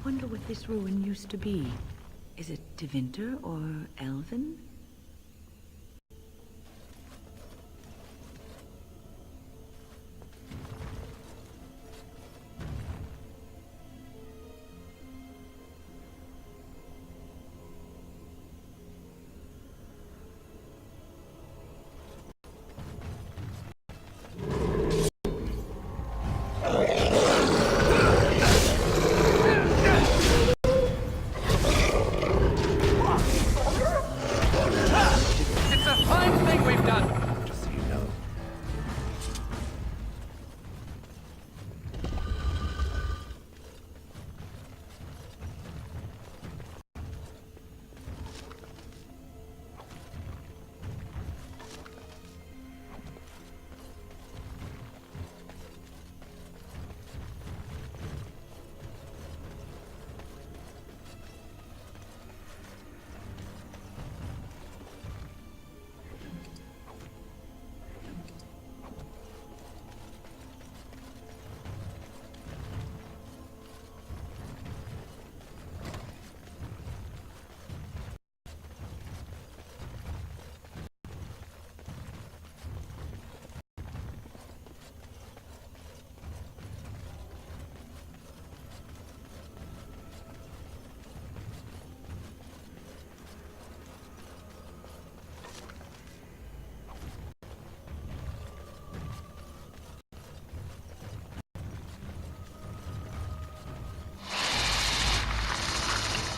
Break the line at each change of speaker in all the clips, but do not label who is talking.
wonder what this ruin used to be. Is it Tevinter or Elven?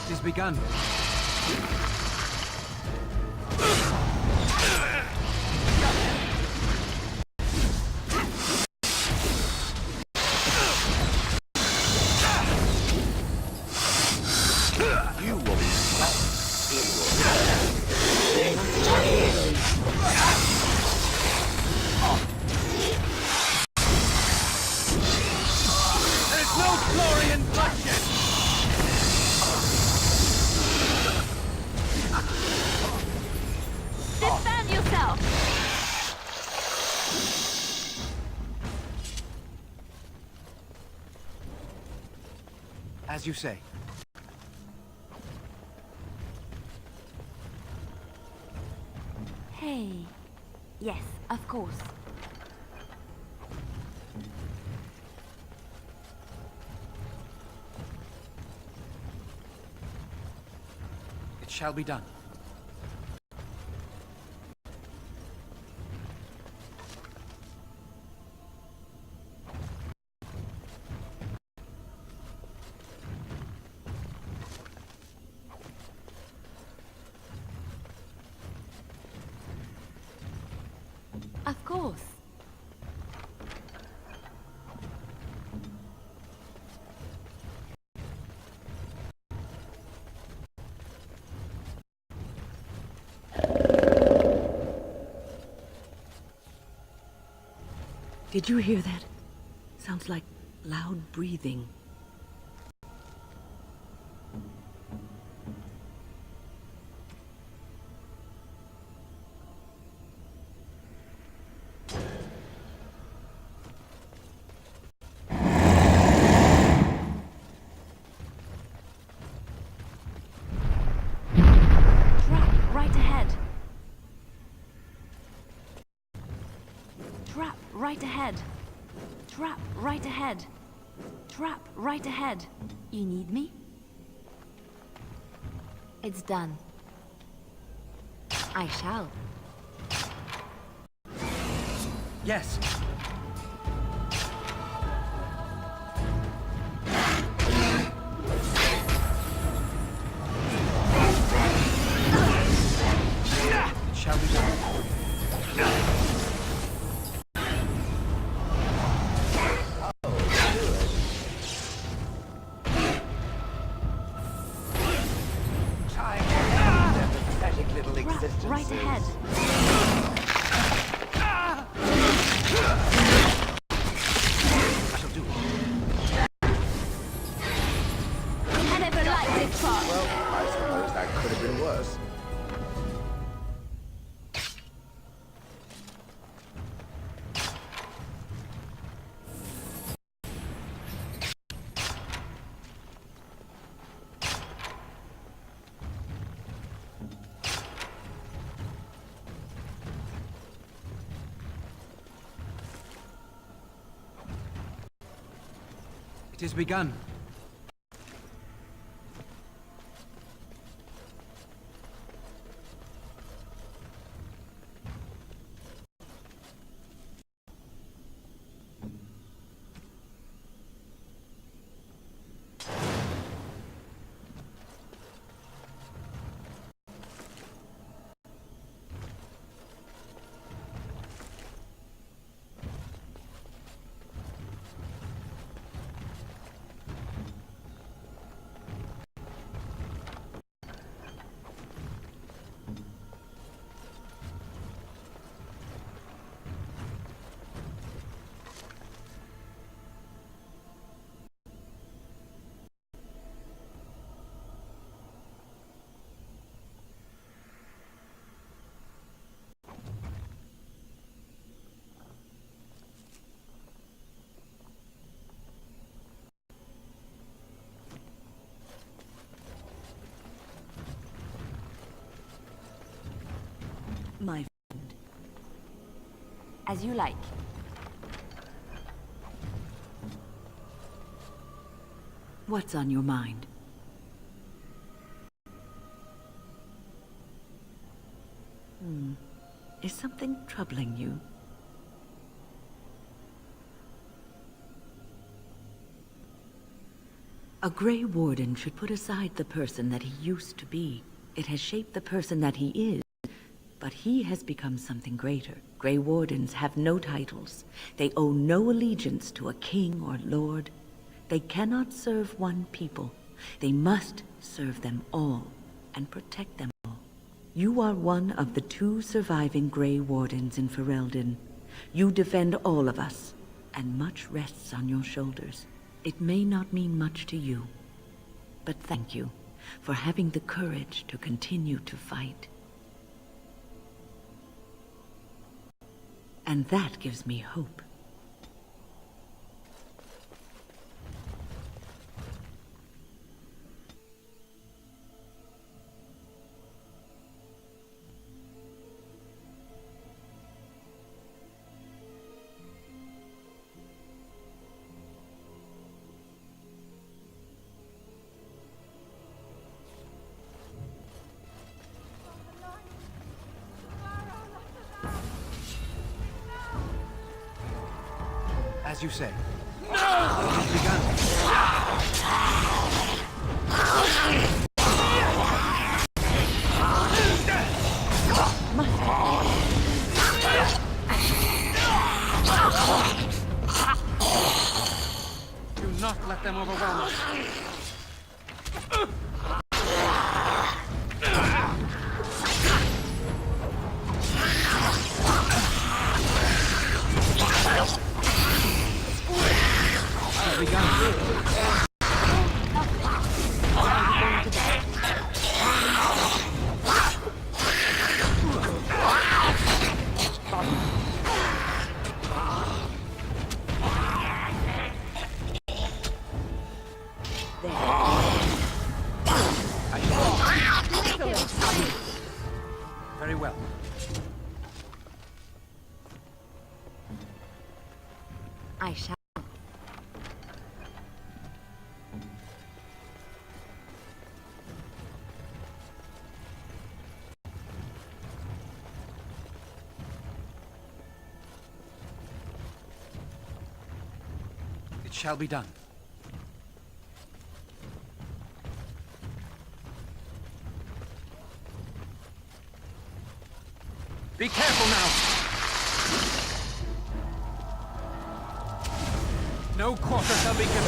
It has begun.
You will be stopped.
There's no glory in bloodshed!
Defend yourself!
As you say.
Hey. Yes, of course.
It shall be done.
Of course.
Did you hear that? Sounds like loud breathing.
Right ahead. Trap right ahead. Trap right ahead. Trap right ahead. You need me? It's done. I shall.
Yes. It shall be done.
Trap right ahead.
It is begun.
My
As you like.
what's on your mind? Is something troubling you? A Grey Warden should put aside the person that he used to be. It has shaped the person that he is, but he has become something greater. Grey Wardens have no titles. They owe no allegiance to a king or lord. They cannot serve one people. They must serve them all and protect them all. You are one of the 2 surviving Grey Wardens in Ferelden. You defend all of us, and much rests on your shoulders. It may not mean much to you, but thank you for having the courage to continue to fight. And that gives me hope.
As you say. It has begun. Do not let them overwhelm us. Very well.
I shall.
It shall be done. Be careful now! No quarter shall be given.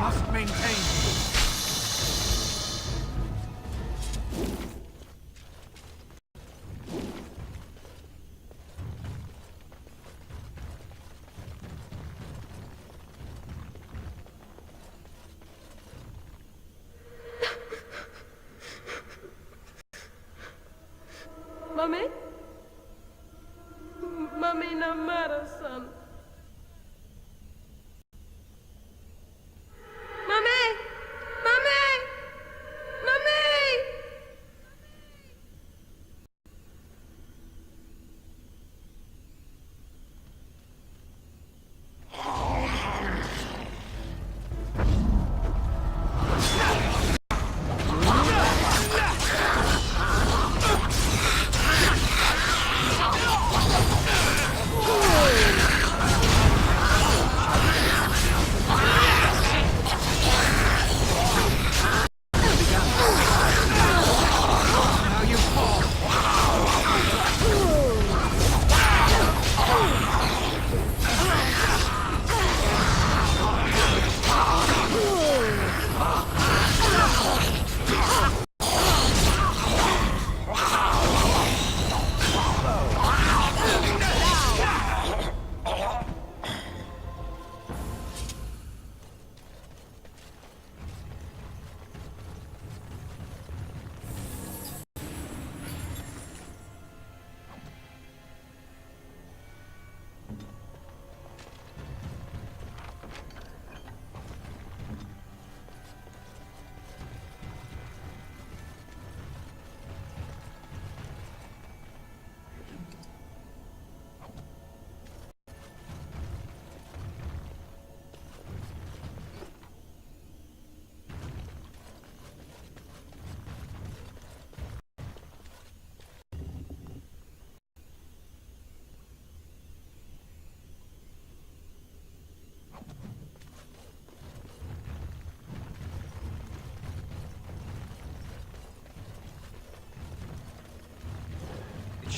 Must maintain.
Mami? Mami na mara, son.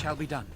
shall be done.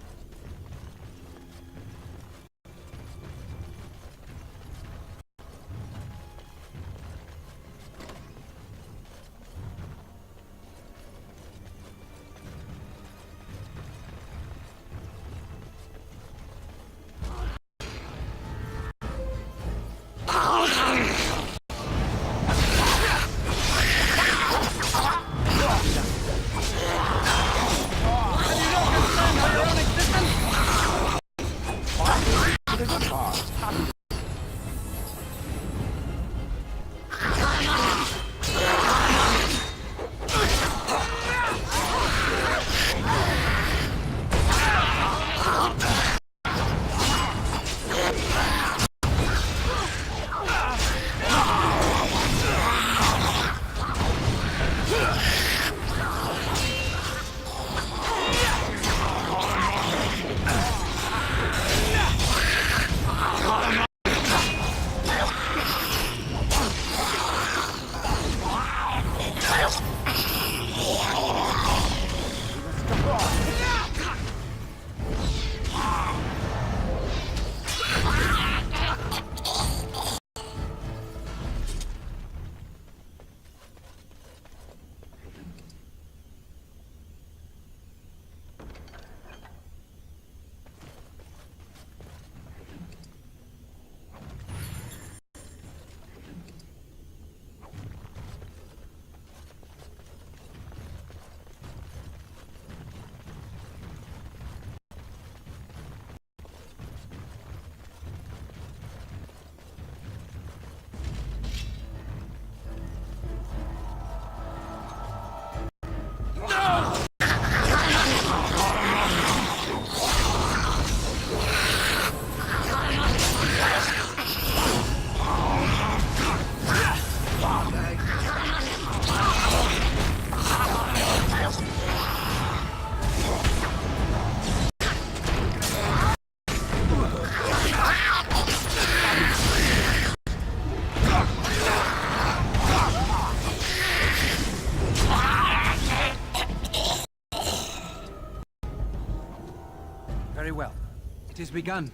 Very well. It is begun.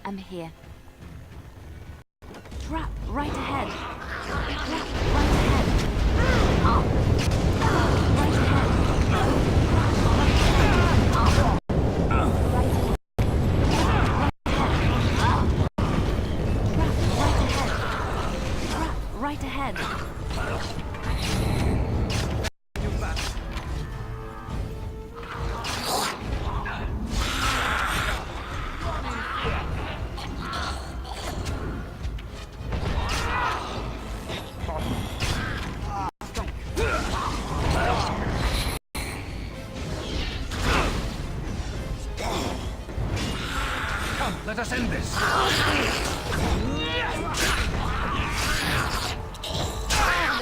I'm here. Trap right ahead. Trap right ahead. Right ahead. Right ahead.
You bastard. Come, let us end this.
The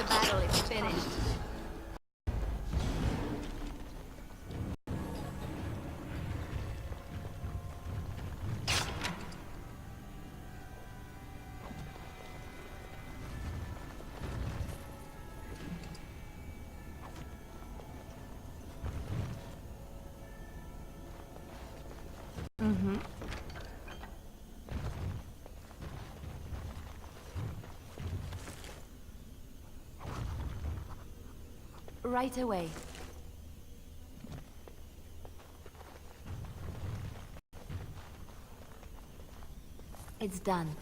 battle is finished. Right away. It's done.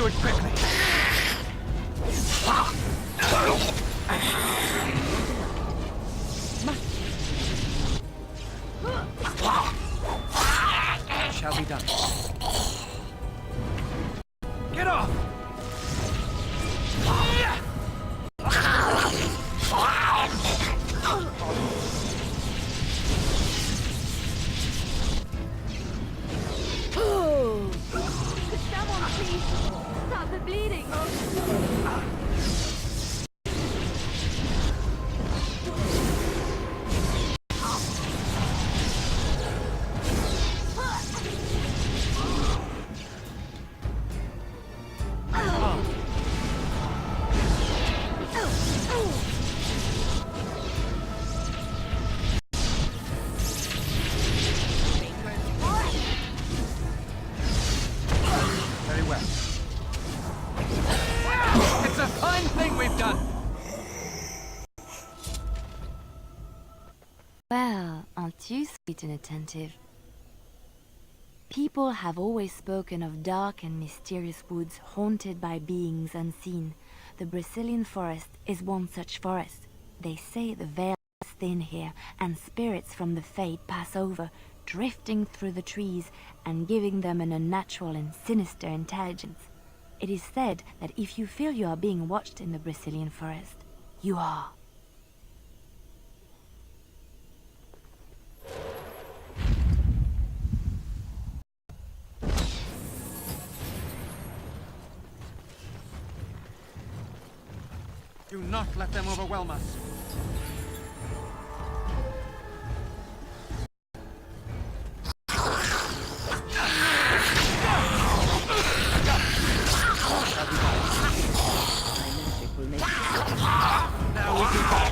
do it quickly. Shall be done. Get off!
Someone please stop the bleeding.
Very well. It's a fine thing we've done!
Well, aren't you sweet and attentive? People have always spoken of dark and mysterious woods haunted by beings unseen. The Brazilian forest is one such forest. They say the veil is thin here, and spirits from the fade pass over, drifting through the trees and giving them an unnatural and sinister intelligence. It is said that if you feel you are being watched in the Brazilian forest, you are.
Do not let them overwhelm us. Now we can...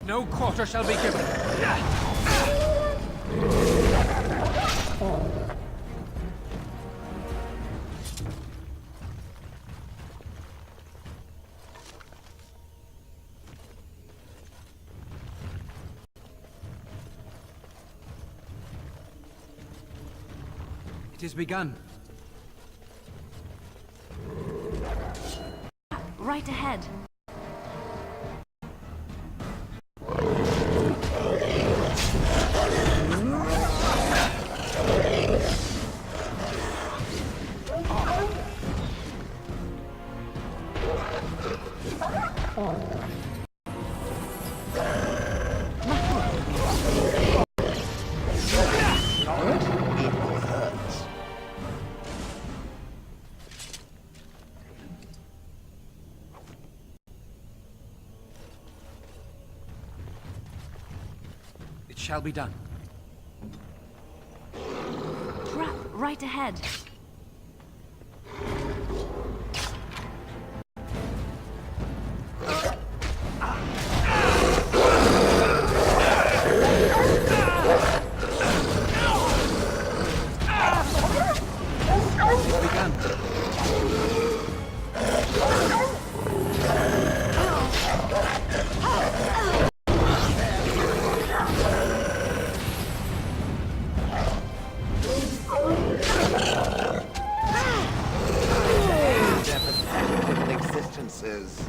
No quarter shall be given. It is begun.
Right ahead.
It shall be done.
Trap right ahead.
It's begun.
Their pathetic little existences.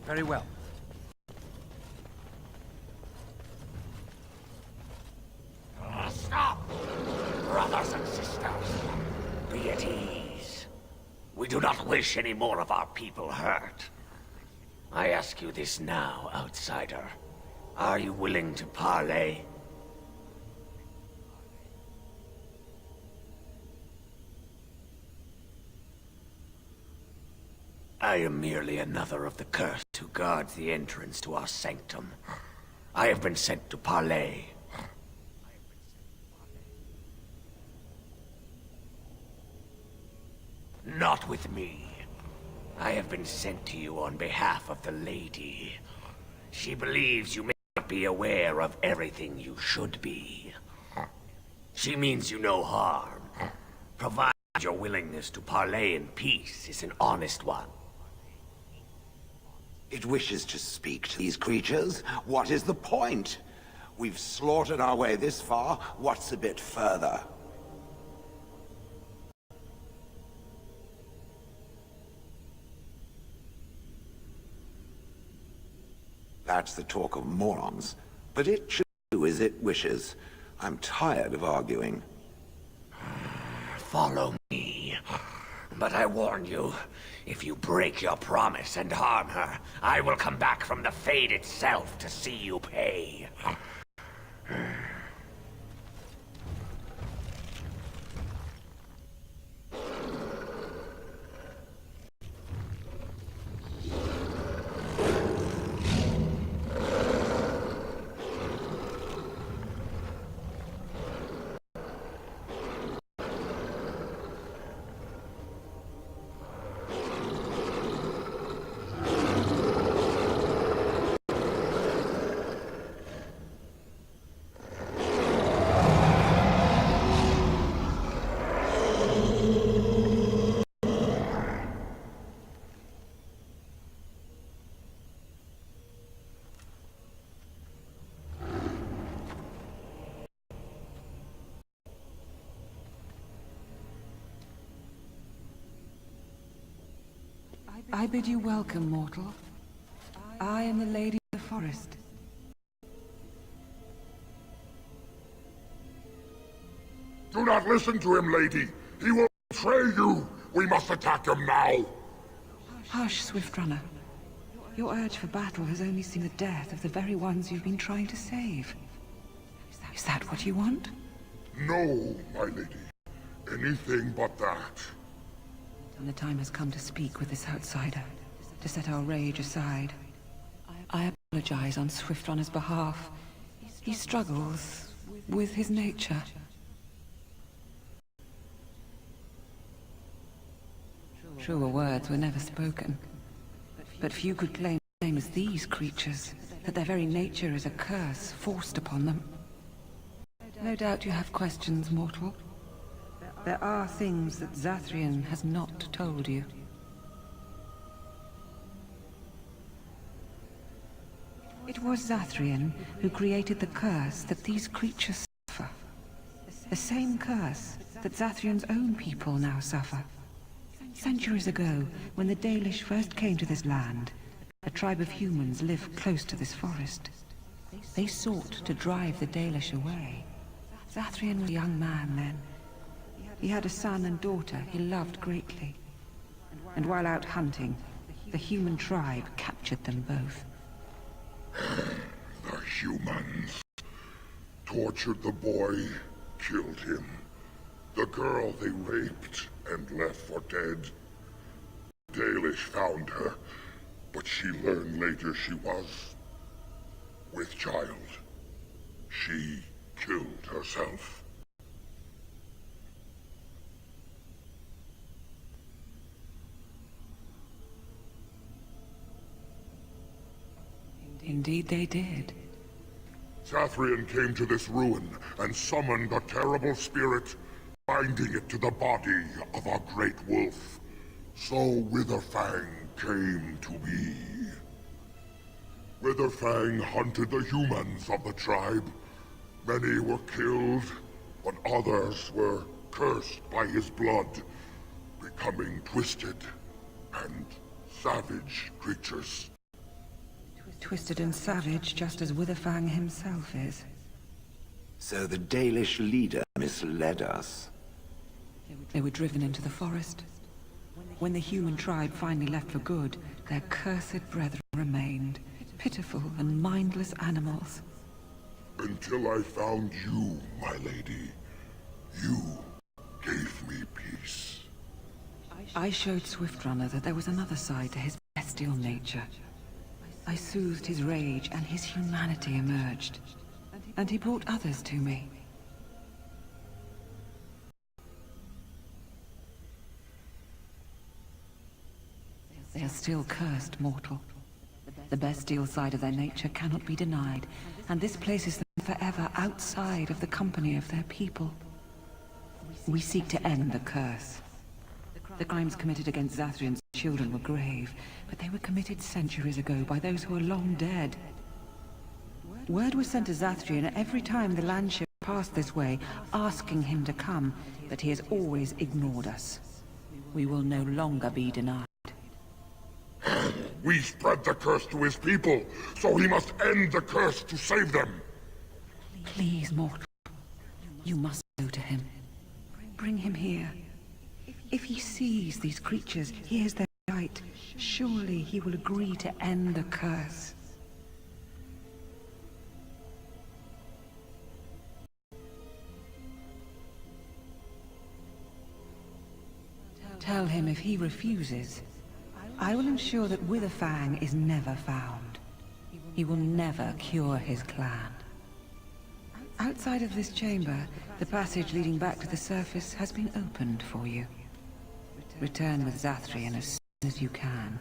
Very well.
Stop! Brothers and sisters, be at ease. We do not wish any more of our people hurt. I ask you this now, outsider. Are you willing to parley? I am merely another of the cursed who guards the entrance to our sanctum. I have been sent to parley. Not with me. I have been sent to you on behalf of the lady. She believes you may not be aware of everything you should be. She means you no harm, provided your willingness to parley in peace is an honest one.
It wishes to speak to these creatures. What is the point? We've slaughtered our way this far. What's a bit further? That's the talk of morons. But it should do as it wishes. I'm tired of arguing.
Follow me. But I warn you, if you break your promise and harm her, I will come back from the Fade itself to see you pay.
I bid you welcome, mortal. I am the Lady of the Forest.
Do not listen to him, lady. He will betray you. We must attack him now.
Hush, Swiftrunner. Your urge for battle has only seen the death of the very ones you've been trying to save. Is that what you want?
No, my lady. Anything but that.
And the time has come to speak with this outsider, to set our rage aside. I apologize on Swiftrunner's behalf. He struggles with his nature. Truer words were never spoken. But few could claim the same as these creatures, that their very nature is a curse forced upon them. No doubt you have questions, mortal. There are things that Zathrian has not told you. It was Zathrian who created the curse that these creatures suffer. The same curse that Zathrian's own people now suffer. Centuries ago, when the Dalish first came to this land, a tribe of humans lived close to this forest. They sought to drive the Dalish away. Zathrian was a young man then. He had a son and daughter he loved greatly. And while out hunting, the human tribe captured them both.
The humans tortured the boy, killed him. The girl they raped and left for dead. Dalish found her, but she learned later she was with child. She killed herself.
Indeed they did.
Zathrian came to this ruin and summoned a terrible spirit, binding it to the body of a great wolf. So Witherfang came to be. Witherfang hunted the humans of the tribe. Many were killed, but others were cursed by his blood, becoming twisted and savage creatures.
Twisted and savage, just as Witherfang himself is.
So the Dalish leader misled us.
They were driven into the forest. When the human tribe finally left for good, their cursed brethren remained, pitiful and mindless animals.
Until I found you, my lady. You gave me peace.
I showed Swiftrunner that there was another side to his bestial nature. I soothed his rage and his humanity emerged. And he brought others to me. They are still cursed, mortal. The bestial side of their nature cannot be denied, and this places them forever outside of the company of their people. We seek to end the curse. The crimes committed against Zathrian's children were grave, but they were committed centuries ago by those who are long dead. Word was sent to Zathrian every time the landship passed this way, asking him to come, but he has always ignored us. We will no longer be denied.
We spread the curse to his people, so he must end the curse to save them.
Please, mortal. You must go to him. Bring him here. If he sees these creatures, hears their plight, surely he will agree to end the curse. Tell him if he refuses, I will ensure that Witherfang is never found. He will never cure his clan. Outside of this chamber, the passage leading back to the surface has been opened for you. Return with Zathrian as soon as you can.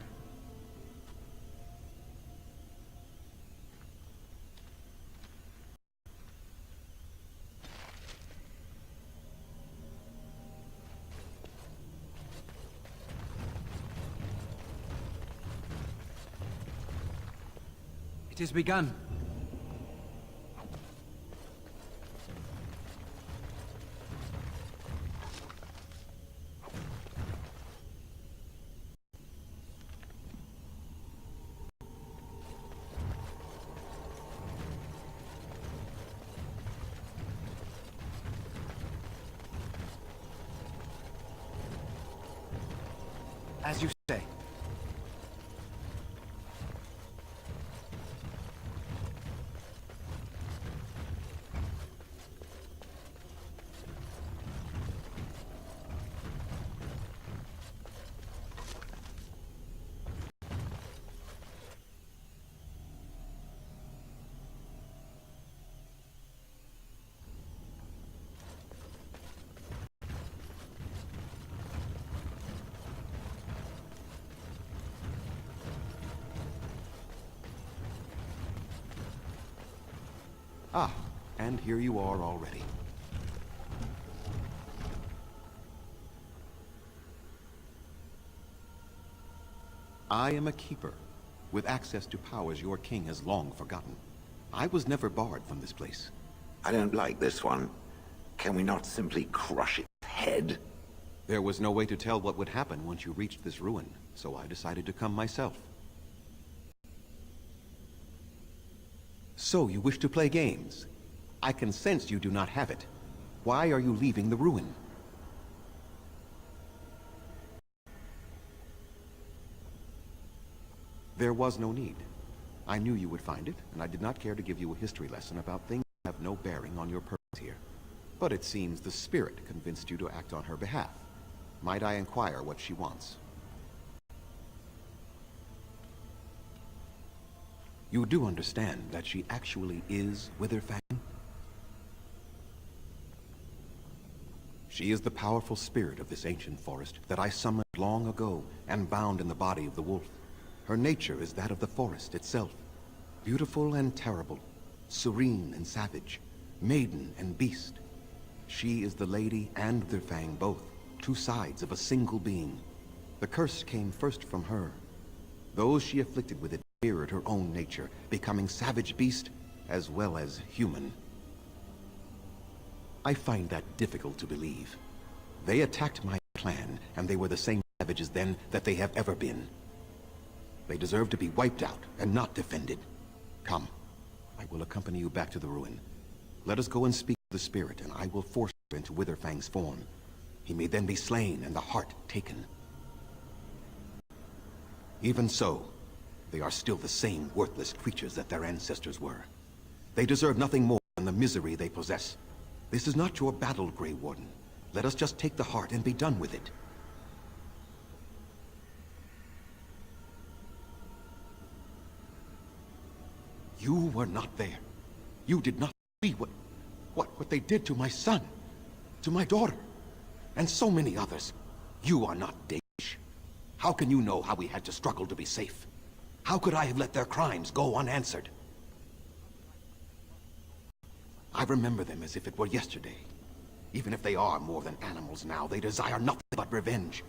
It has begun. Say.
Ah, and here you are already. I am a keeper, with access to powers your king has long forgotten. I was never barred from this place.
I don't like this one. Can we not simply crush its head?
There was no way to tell what would happen once you reached this ruin, so I decided to come myself. So you wish to play games? I can sense you do not have it. Why are you leaving the ruin? There was no need. I knew you would find it, and I did not care to give you a history lesson about things that have no bearing on your purpose here. But it seems the spirit convinced you to act on her behalf. Might I inquire what she wants? You do understand that she actually is Witherfang? She is the powerful spirit of this ancient forest that I summoned long ago and bound in the body of the wolf. Her nature is that of the forest itself. Beautiful and terrible, serene and savage, maiden and beast. She is the lady and Witherfang both, two sides of a single being. The curse came first from her. Those she afflicted with it mirrored her own nature, becoming savage beast as well as human. I find that difficult to believe. They attacked my clan, and they were the same savages then that they have ever been. They deserve to be wiped out and not defended. Come, I will accompany you back to the ruin. Let us go and speak to the spirit, and I will force her into Witherfang's form. He may then be slain and the heart taken. Even so, they are still the same worthless creatures that their ancestors were. They deserve nothing more than the misery they possess. This is not your battle, Grey Warden. Let us just take the heart and be done with it. You were not there. You did not see what they did to my son, to my daughter, and so many others. You are not Danish. How can you know how we had to struggle to be safe? How could I have let their crimes go unanswered? I remember them as if it were yesterday. Even if they are more than animals now, they desire nothing but revenge.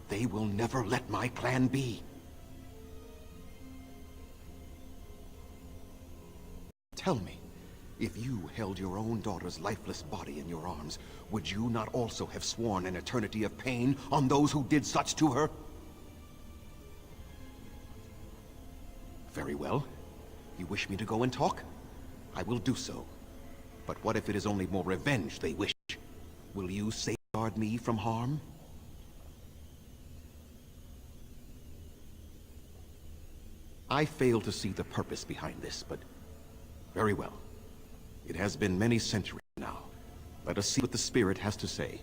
They will never let my clan be. Tell me, if you held your own daughter's lifeless body in your arms, would you not also have sworn an eternity of pain on those who did such to her? Very well. You wish me to go and talk? I will do so. But what if it is only more revenge they wish? Will you safeguard me from harm? I fail to see the purpose behind this, but very well. It has been many centuries now. Let us see what the spirit has to say.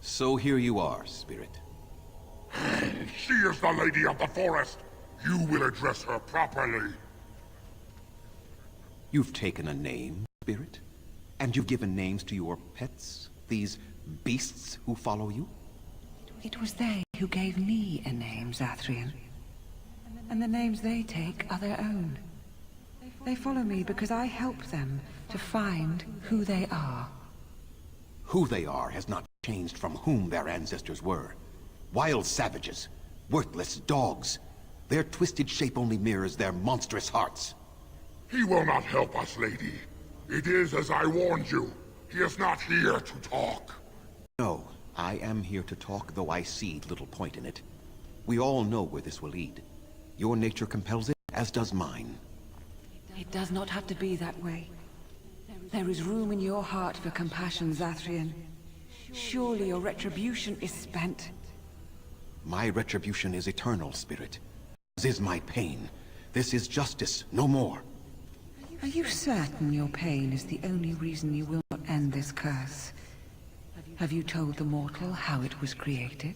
So here you are, spirit.
She is the lady of the forest. You will address her properly.
You've taken a name, spirit? And you've given names to your pets? These beasts who follow you?
It was they who gave me a name, Zathrian. And the names they take are their own. They follow me because I help them to find who they are.
Who they are has not changed from whom their ancestors were. Wild savages, worthless dogs. Their twisted shape only mirrors their monstrous hearts.
He will not help us, lady. It is as I warned you. He is not here to talk.
No, I am here to talk, though I see little point in it. We all know where this will lead. Your nature compels it, as does mine.
It does not have to be that way. There is room in your heart for compassion, Zathrian. Surely your retribution is spent.
My retribution is eternal, Spirit. As is my pain. This is justice, no more.
Are you certain your pain is the only reason you will not end this curse? Have you told the mortal how it was created?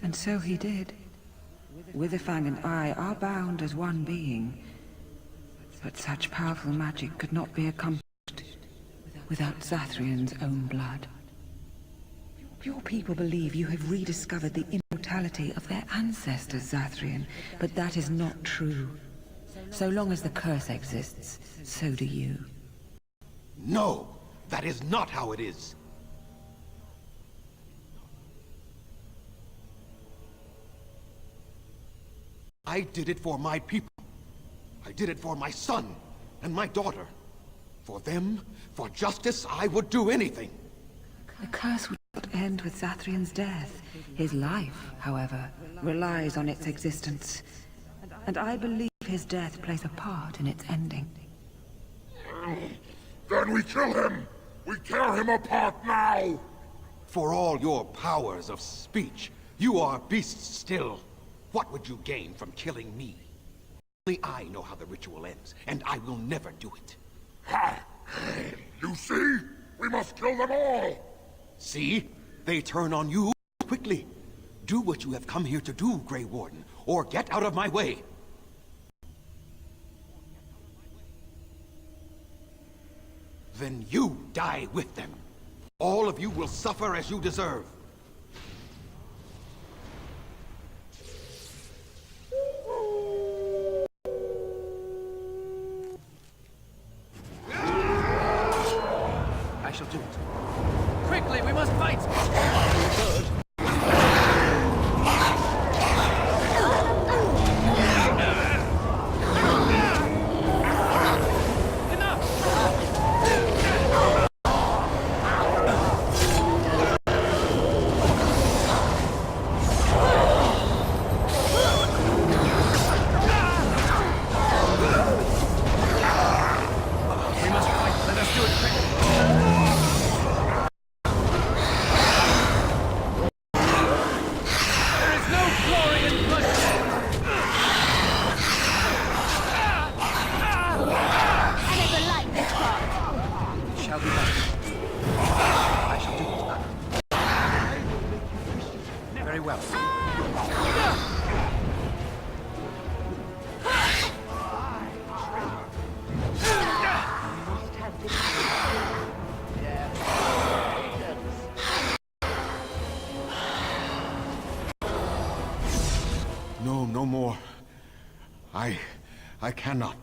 And so he did. Witherfang and I are bound as one being. But such powerful magic could not be accomplished without Zathrian's own blood. Your people believe you have rediscovered the immortality of their ancestors, Zathrian, but that is not true. So long as the curse exists, so do you.
No! That is not how it is! I did it for my people. I did it for my son and my daughter. For them, for justice, I would do anything.
The curse would not end with Zathrian's death. His life, however, relies on its existence. And I believe his death plays a part in its ending.
Then we kill him! We tear him apart now!
For all your powers of speech, you are beasts still. What would you gain from killing me? Only I know how the ritual ends, and I will never do it.
Ha! You see? We must kill them all!
See? They turn on you quickly. Do what you have come here to do, Grey Warden, or get out of my way. Then you die with them. All of you will suffer as you deserve.
I shall do it. Quickly, we must fight!
No, no more. I cannot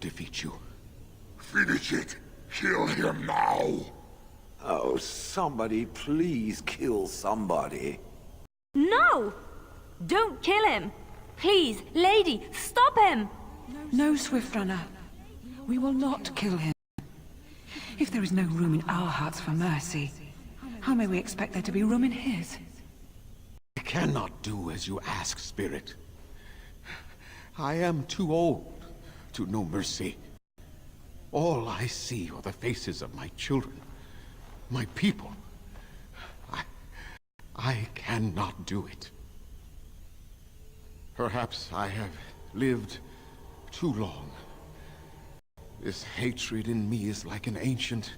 defeat you.
Finish it! Kill him now!
Oh, somebody please kill somebody.
No! Don't kill him! Please, lady, stop him!
No, Swiftrunner. We will not kill him. If there is no room in our hearts for mercy, how may we expect there to be room in his?
I cannot do as you ask, Spirit. I am too old to know mercy. All I see are the faces of my children, my people. I cannot do it. Perhaps I have lived too long. This hatred in me is like an ancient,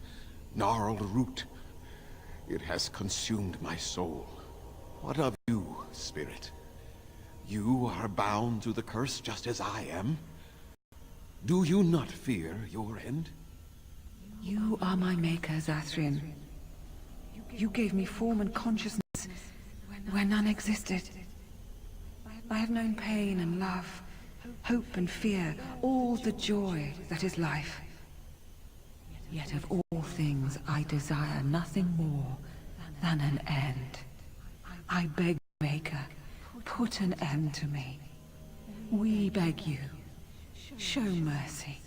gnarled root. It has consumed my soul. What of you, Spirit? You are bound to the curse just as I am. Do you not fear your end?
You are my maker, Zathrian. You gave me form and consciousness where none existed. I have known pain and love, hope and fear, all the joy that is life. Yet of all things, I desire nothing more than an end. I beg, Maker, put an end to me. We beg you, show mercy.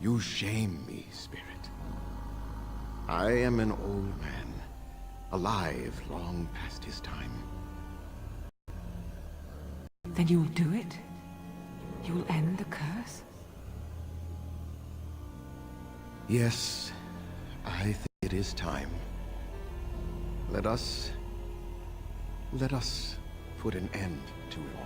You shame me, Spirit. I am an old man, alive long past his time.
Then you'll do it? You'll end the curse?
Yes, I think it is time. Let us put an end to it all.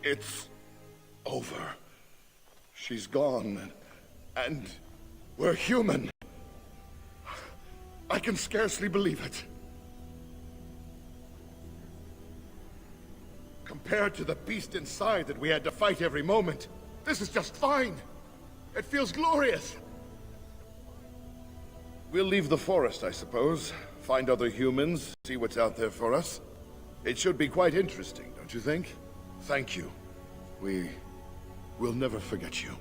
It's over. She's gone, and we're human. I can scarcely believe it. Compared to the beast inside that we had to fight every moment, this is just fine. It feels glorious. We'll leave the forest, I suppose. Find other humans, see what's out there for us. It should be quite interesting, don't you think? Thank you. We'll never forget you.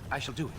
I shall do it.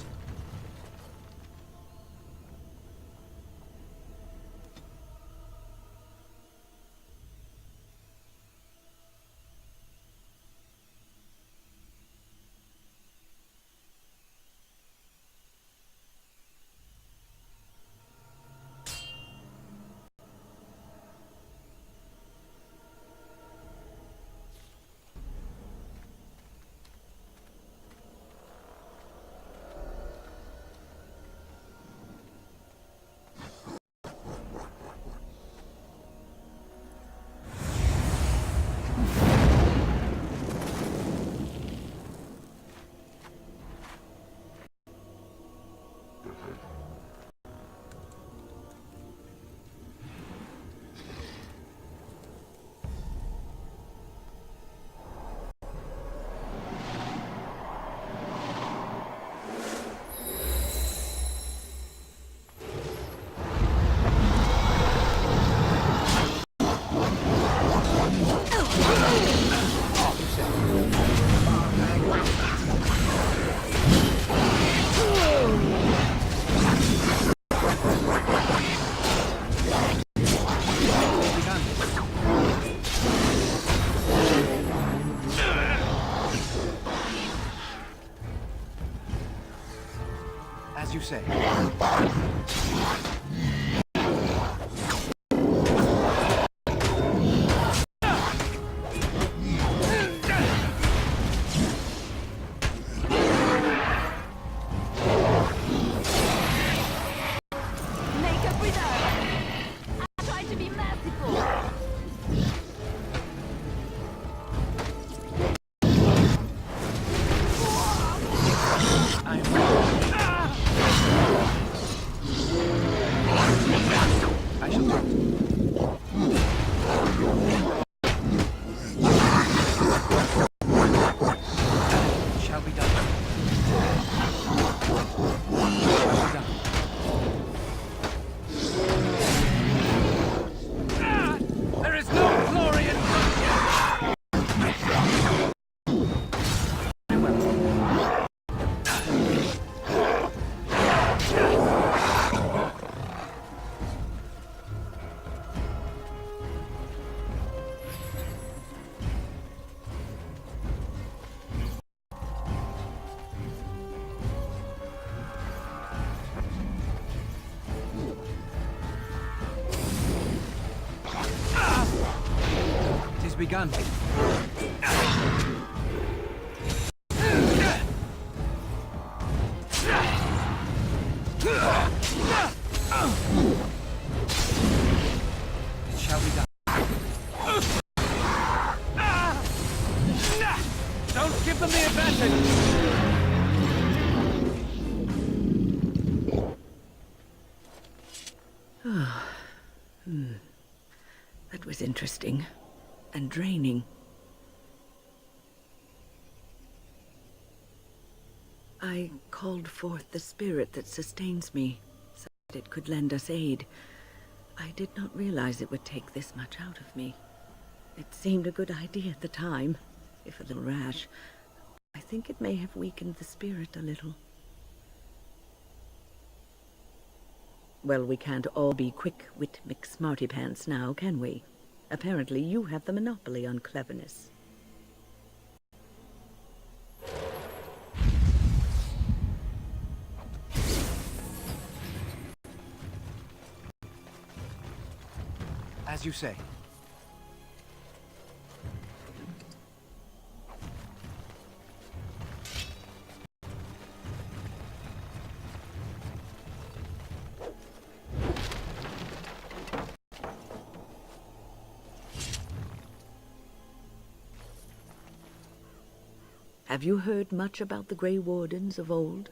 As you say.
Make up with us. I try to be merciful.
I shall do it. It shall be done. It shall be done. Ah! There is no glory in It is begun. It shall be done. Don't give them the advantage!
That was interesting and draining. I called forth the spirit that sustains me, so that it could lend us aid. I did not realize it would take this much out of me. It seemed a good idea at the time, if a little rash. I think it may have weakened the spirit a little. Well, we can't all be quick-wit McSmartypants now, can we? Apparently you have the monopoly on cleverness.
As you say.
Have you heard much about the Grey Wardens of old?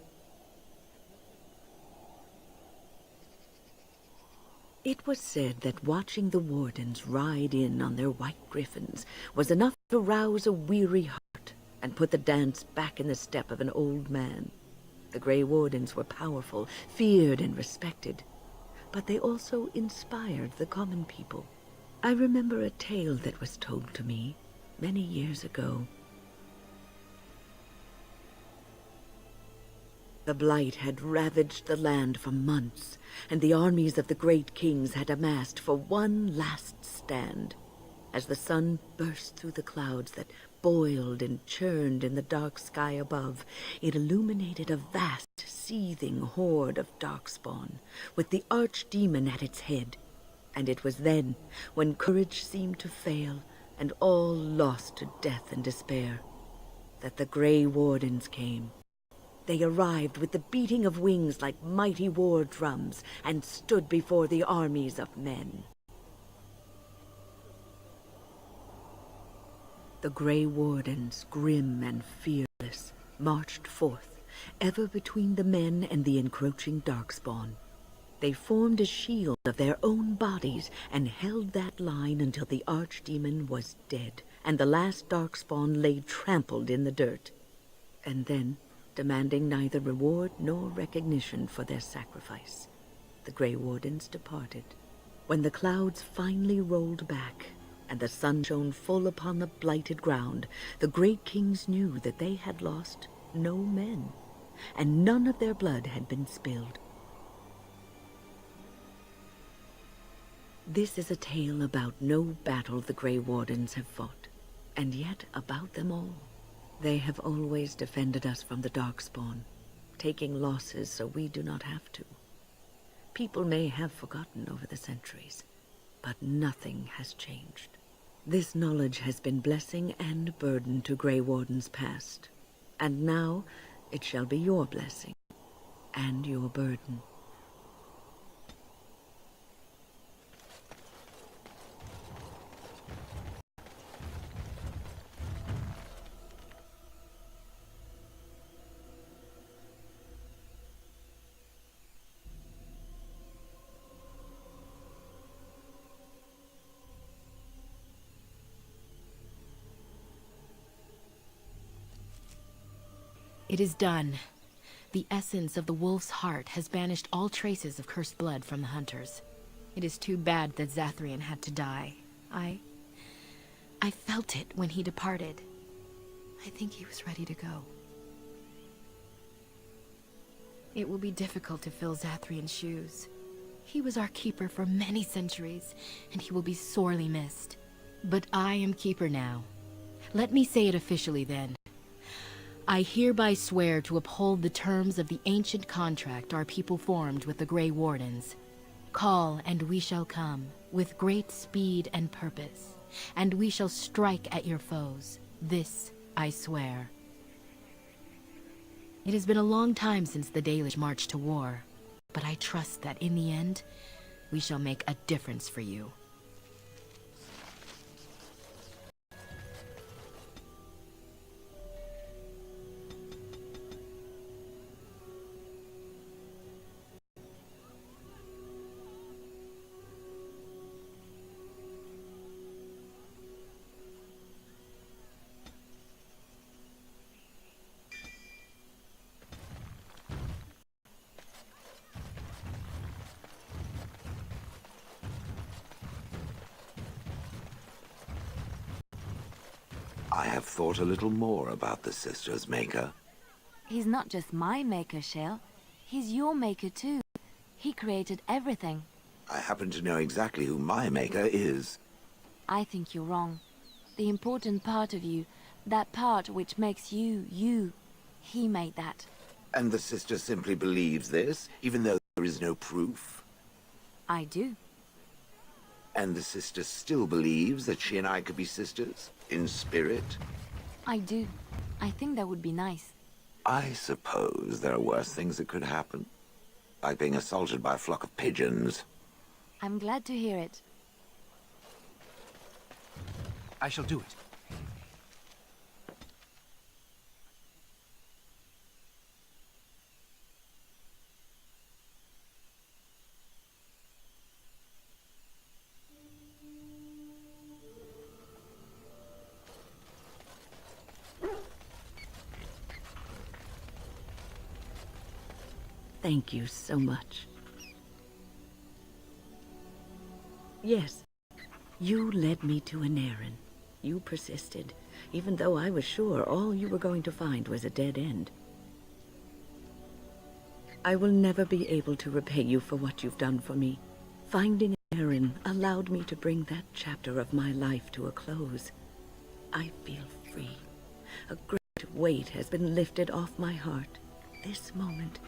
It was said that watching the Wardens ride in on their white griffins was enough to rouse a weary heart and put the dance back in the step of an old man. The Grey Wardens were powerful, feared and respected, but they also inspired the common people. I remember a tale that was told to me many years ago. The Blight had ravaged the land for months, and the armies of the great kings had amassed for one last stand. As the sun burst through the clouds that boiled and churned in the dark sky above, it illuminated a vast, seething horde of darkspawn, with the archdemon at its head. And it was then, when courage seemed to fail, and all lost to death and despair, that the Grey Wardens came. They arrived with the beating of wings like mighty war drums and stood before the armies of men. The Grey Wardens, grim and fearless, marched forth, ever between the men and the encroaching darkspawn. They formed a shield of their own bodies and held that line until the archdemon was dead and the last darkspawn lay trampled in the dirt. And then, demanding neither reward nor recognition for their sacrifice, the Grey Wardens departed. When the clouds finally rolled back and the sun shone full upon the blighted ground, the great kings knew that they had lost no men, and none of their blood had been spilled. This is a tale about no battle the Grey Wardens have fought, and yet about them all. They have always defended us from the Darkspawn, taking losses so we do not have to. People may have forgotten over the centuries, but nothing has changed. This knowledge has been blessing and burden to Grey Wardens past, and now it shall be your blessing and your burden.
It is done. The essence of the wolf's heart has banished all traces of cursed blood from the hunters. It is too bad that Zathrian had to die. I felt it when he departed. I think he was ready to go. It will be difficult to fill Zathrian's shoes. He was our keeper for many centuries, and he will be sorely missed. But I am keeper now. Let me say it officially then. I hereby swear to uphold the terms of the ancient contract our people formed with the Grey Wardens. Call, and we shall come, with great speed and purpose, and we shall strike at your foes. This I swear. It has been a long time since the Dalish marched to war, but I trust that in the end, we shall make a difference for you.
I have thought a little more about the Sisters' maker.
He's not just my maker, Shale. He's your maker too. He created everything.
I happen to know exactly who my maker is.
I think you're wrong. The important part of you, that part which makes you, you, he made that.
And the Sister simply believes this, even though there is no proof?
I do.
And the Sister still believes that she and I could be sisters? In spirit?
I do. I think that would be nice.
I suppose there are worse things that could happen. Like being assaulted by a flock of pigeons.
I'm glad to hear it.
I shall do it.
Thank you so much. Yes, you led me to Aneurin. You persisted, even though I was sure all you were going to find was a dead end. I will never be able to repay you for what you've done for me. Finding Aneurin allowed me to bring that chapter of my life to a close. I feel free. A great weight has been lifted off my heart. This moment,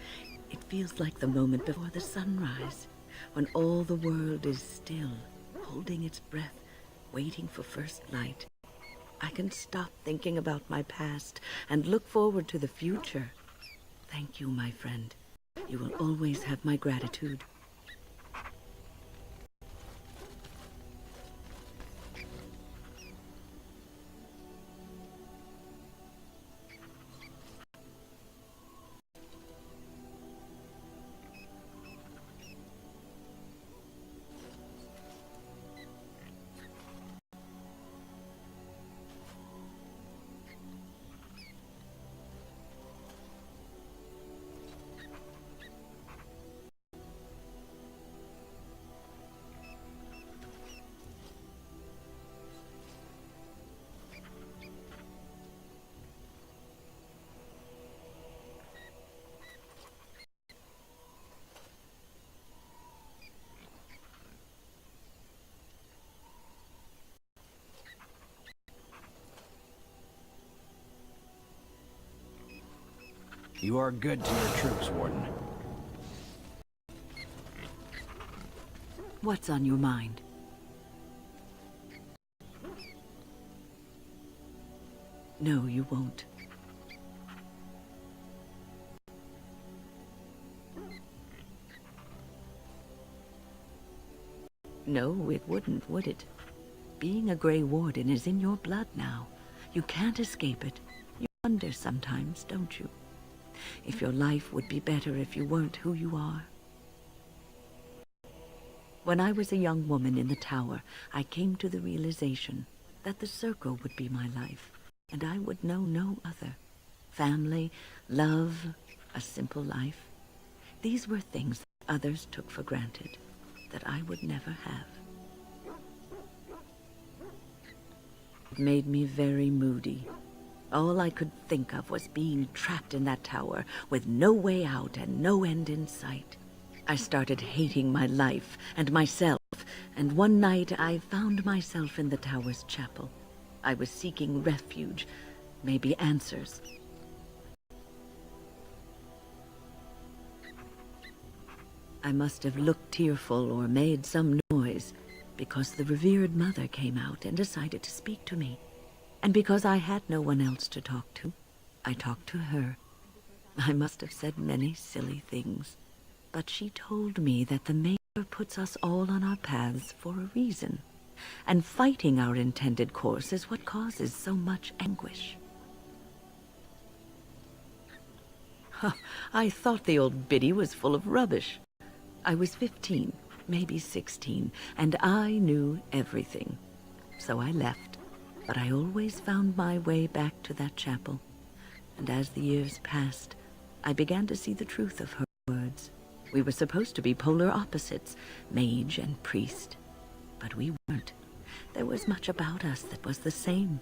it feels like the moment before the sunrise, when all the world is still, holding its breath, waiting for first light. I can stop thinking about my past and look forward to the future. Thank you, my friend. You will always have my gratitude.
You are good to your troops, Warden.
What's on your mind? No, you won't. No, it wouldn't, would it? Being a Grey Warden is in your blood now. You can't escape it. You wonder sometimes, don't you? If your life would be better if you weren't who you are. When I was a young woman in the tower, I came to the realization that the circle would be my life, and I would know no other. family, love, a simple life. These were things that others took for granted, that I would never have. It made me very moody. All I could think of was being trapped in that tower with no way out and no end in sight. I started hating my life and myself, and one night I found myself in the tower's chapel. I was seeking refuge, maybe answers. I must have looked tearful or made some noise, because the revered mother came out and decided to speak to me. And because I had no one else to talk to, I talked to her. I must have said many silly things, but she told me that the Maker puts us all on our paths for a reason, and fighting our intended course is what causes so much anguish. I thought the old biddy was full of rubbish. I was 15, maybe 16, and I knew everything. So I left, but I always found my way back to that chapel. And as the years passed, I began to see the truth of her words. We were supposed to be polar opposites, mage and priest. But we weren't. There was much about us that was the same.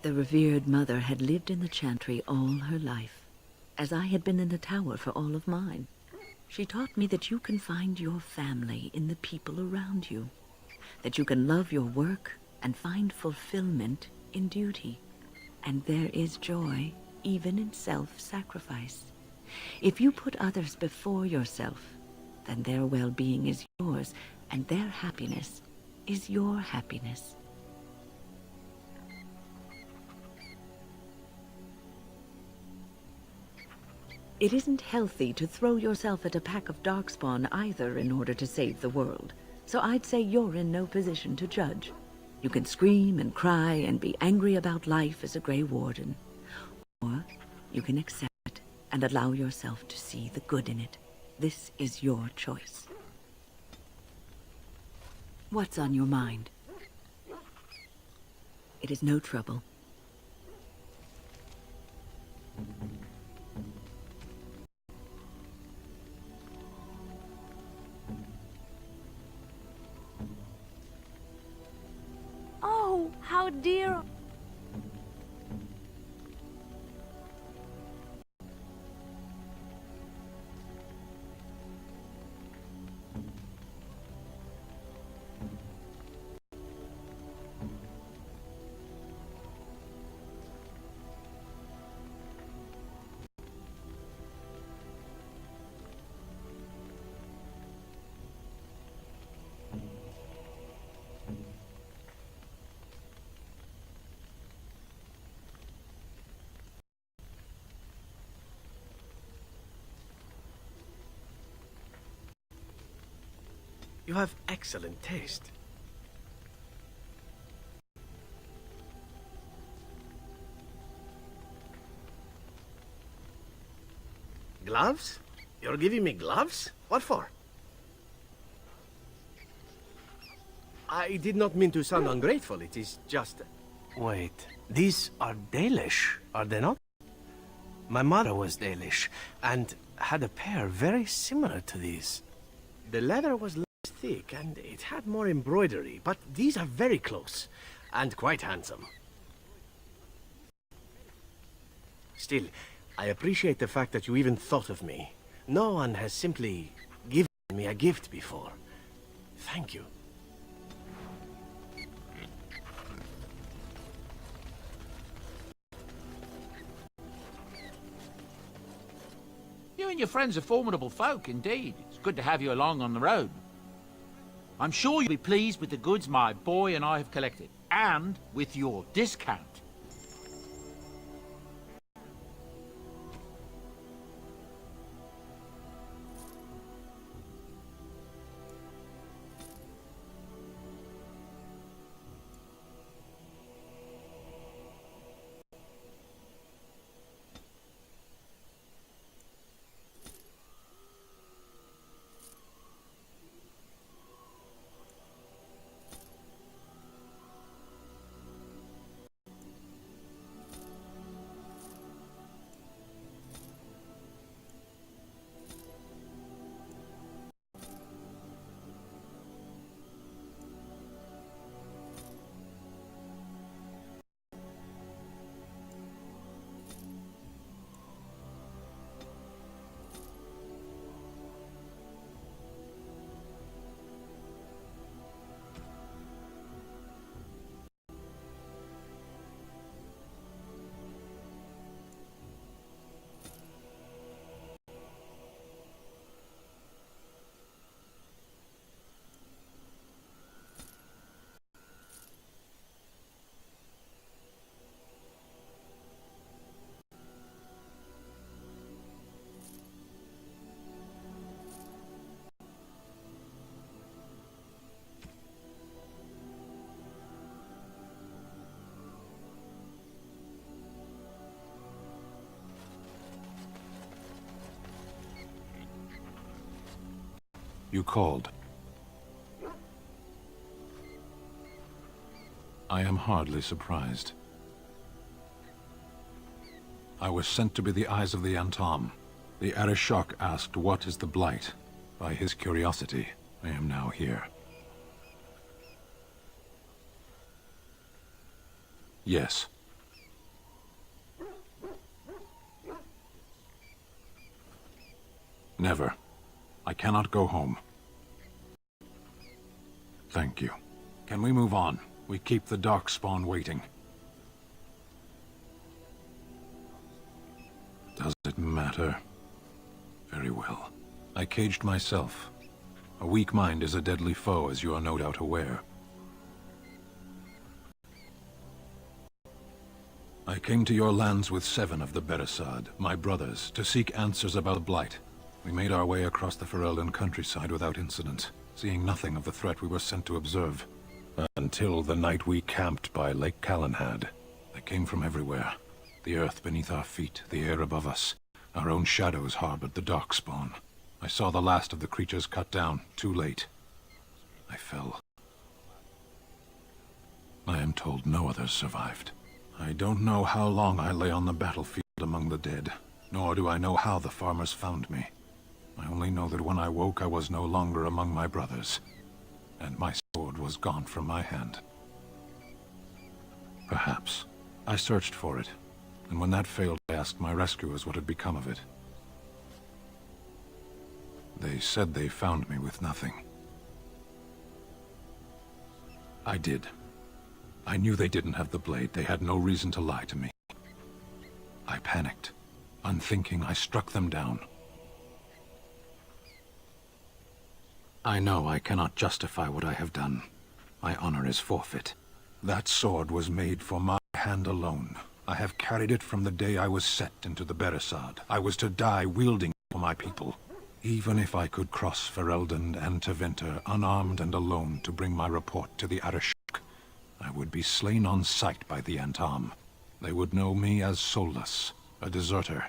The revered mother had lived in the chantry all her life, as I had been in the tower for all of mine. She taught me that you can find your family in the people around you, that you can love your work and find fulfillment in duty, and there is joy even in self-sacrifice. If you put others before yourself, then their well-being is yours, and their happiness is your happiness. It isn't healthy to throw yourself at a pack of Darkspawn either in order to save the world, so I'd say you're in no position to judge. You can scream and cry and be angry about life as a Grey Warden, or you can accept it and allow yourself to see the good in it. This is your choice. What's on your mind? It is no trouble.
Oh, how dear!
You have excellent taste. Gloves? You're giving me gloves? What for? I did not mean to sound ungrateful. It is just... Wait, these are Dalish, are they not? My mother was Dalish, and had a pair very similar to these. The leather was less thick, and it had more embroidery, but these are very close, and quite handsome. Still, I appreciate the fact that you even thought of me. No one has simply given me a gift before. Thank you.
You and your friends are formidable folk, indeed. It's good to have you along on the road. I'm sure you'll be pleased with the goods my boy and I have collected, and with your discount.
You called. I am hardly surprised. I was sent to be the eyes of the Antom. The Arishok asked what is the Blight. By his curiosity, I am now here. Yes. Never. I cannot go home. Thank you. Can we move on? We keep the Darkspawn waiting. Does it matter? Very well. I caged myself. A weak mind is a deadly foe, as you are no doubt aware. I came to your lands with 7 of the Beresad, my brothers, to seek answers about the Blight. We made our way across the Ferelden countryside without incident, seeing nothing of the threat we were sent to observe. Until the night we camped by Lake Calenhad. They came from everywhere. The earth beneath our feet, the air above us. Our own shadows harbored the Darkspawn. I saw the last of the creatures cut down, too late. I fell. I am told no others survived. I don't know how long I lay on the battlefield among the dead, nor do I know how the farmers found me. I only know that when I woke I was no longer among my brothers, and my sword was gone from my hand. Perhaps. I searched for it, and when that failed I asked my rescuers what had become of it. They said they found me with nothing. I did. I knew they didn't have the blade. They had no reason to lie to me. I panicked. Unthinking, I struck them down. I know I cannot justify what I have done. My honor is forfeit. That sword was made for my hand alone. I have carried it from the day I was set into the Beresad. I was to die wielding it for my people. Even if I could cross Ferelden and Tevinter unarmed and alone to bring my report to the Arishok, I would be slain on sight by the Antom. They would know me as soulless, a deserter.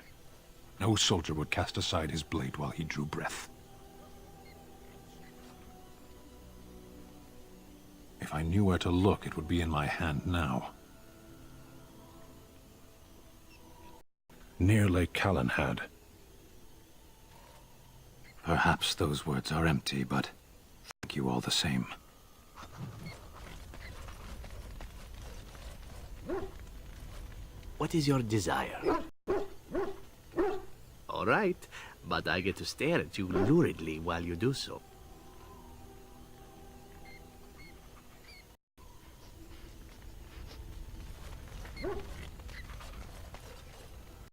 No soldier would cast aside his blade while he drew breath. If I knew where to look, it would be in my hand now. Near Lake Calenhad. Perhaps those words are empty, but thank you all the same.
What is your desire? All right, but I get to stare at you luridly while you do so.